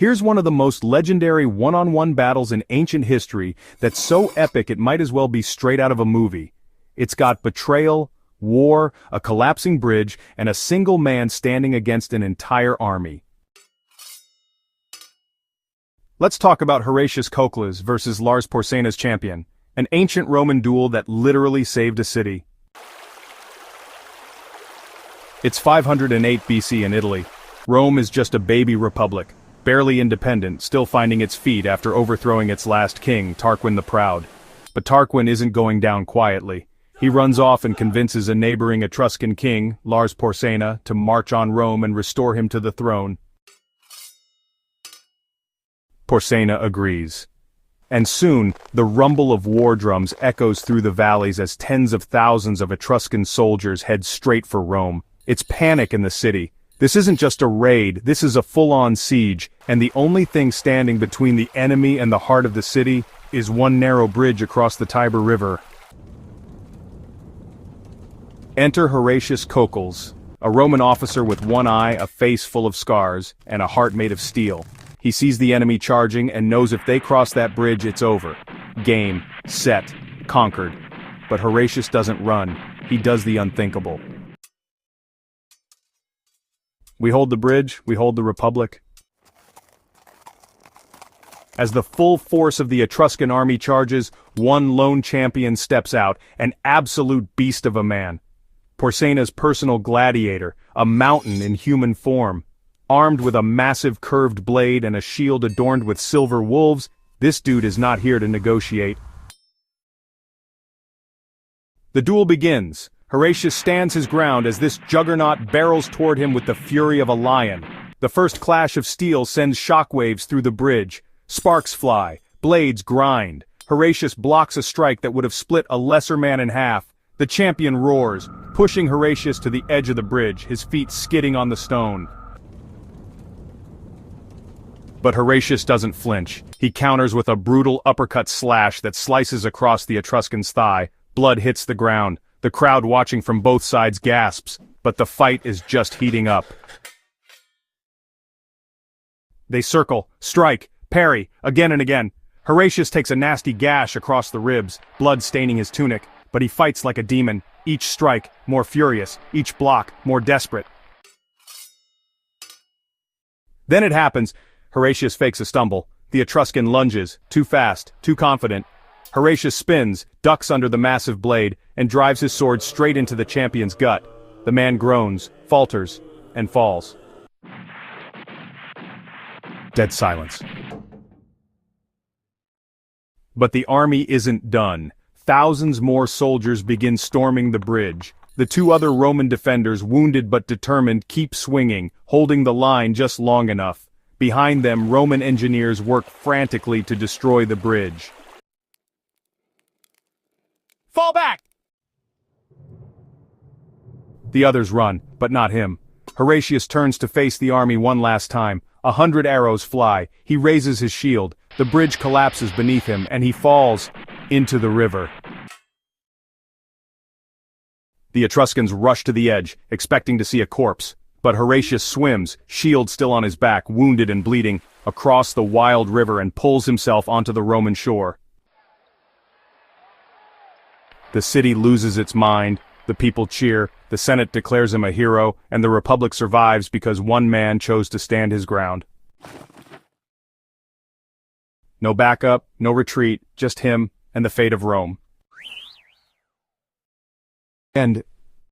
Here's one of the most legendary one-on-one battles in ancient history that's so epic it might as well be straight out of a movie. It's got betrayal, war, a collapsing bridge, and a single man standing against an entire army. Let's talk about Horatius Cocles versus Lars Porsena's champion, an ancient Roman duel that literally saved a city. It's 508 BC in Italy. Rome is just a baby republic, barely independent, still finding its feet after overthrowing its last king, Tarquin the Proud. But Tarquin isn't going down quietly. He runs off and convinces a neighboring Etruscan king, Lars Porsena, to march on Rome and restore him to the throne. Porsena agrees. And soon, the rumble of war drums echoes through the valleys as tens of thousands of Etruscan soldiers head straight for Rome. It's panic in the city. This isn't just a raid, this is a full-on siege, and the only thing standing between the enemy and the heart of the city is one narrow bridge across the Tiber River. Enter Horatius Cocles, a Roman officer with one eye, a face full of scars, and a heart made of steel. He sees the enemy charging and knows if they cross that bridge, it's over. Game, set, conquered. But Horatius doesn't run. He does the unthinkable. We hold the bridge, we hold the Republic. As the full force of the Etruscan army charges, one lone champion steps out, an absolute beast of a man. Porsena's personal gladiator, a mountain in human form. Armed with a massive curved blade and a shield adorned with silver wolves, this dude is not here to negotiate. The duel begins. Horatius stands his ground as this juggernaut barrels toward him with the fury of a lion. The first clash of steel sends shockwaves through the bridge. Sparks fly, blades grind. Horatius blocks a strike that would have split a lesser man in half. The champion roars, pushing Horatius to the edge of the bridge, his feet skidding on the stone. But Horatius doesn't flinch. He counters with a brutal uppercut slash that slices across the Etruscan's thigh. Blood hits the ground. The crowd watching from both sides gasps, but the fight is just heating up. They circle, strike, parry, again and again. Horatius takes a nasty gash across the ribs, blood staining his tunic, but he fights like a demon, each strike more furious, each block more desperate. Then it happens. Horatius fakes a stumble. The Etruscan lunges, too fast, too confident. Horatius spins, ducks under the massive blade, and drives his sword straight into the champion's gut. The man groans, falters, and falls. Dead silence. But the army isn't done. Thousands more soldiers begin storming the bridge. The two other Roman defenders, wounded but determined, keep swinging, holding the line just long enough. Behind them, Roman engineers work frantically to destroy the bridge. Fall back! The others run, but not him. Horatius turns to face the army one last time. 100 arrows fly. He raises his shield. The bridge collapses beneath him, and he falls into the river. The Etruscans rush to the edge, expecting to see a corpse. But Horatius swims, shield still on his back, wounded and bleeding, across the wild river and pulls himself onto the Roman shore. The city loses its mind, the people cheer, the Senate declares him a hero, and the Republic survives because one man chose to stand his ground. No backup, no retreat, just him and the fate of Rome. And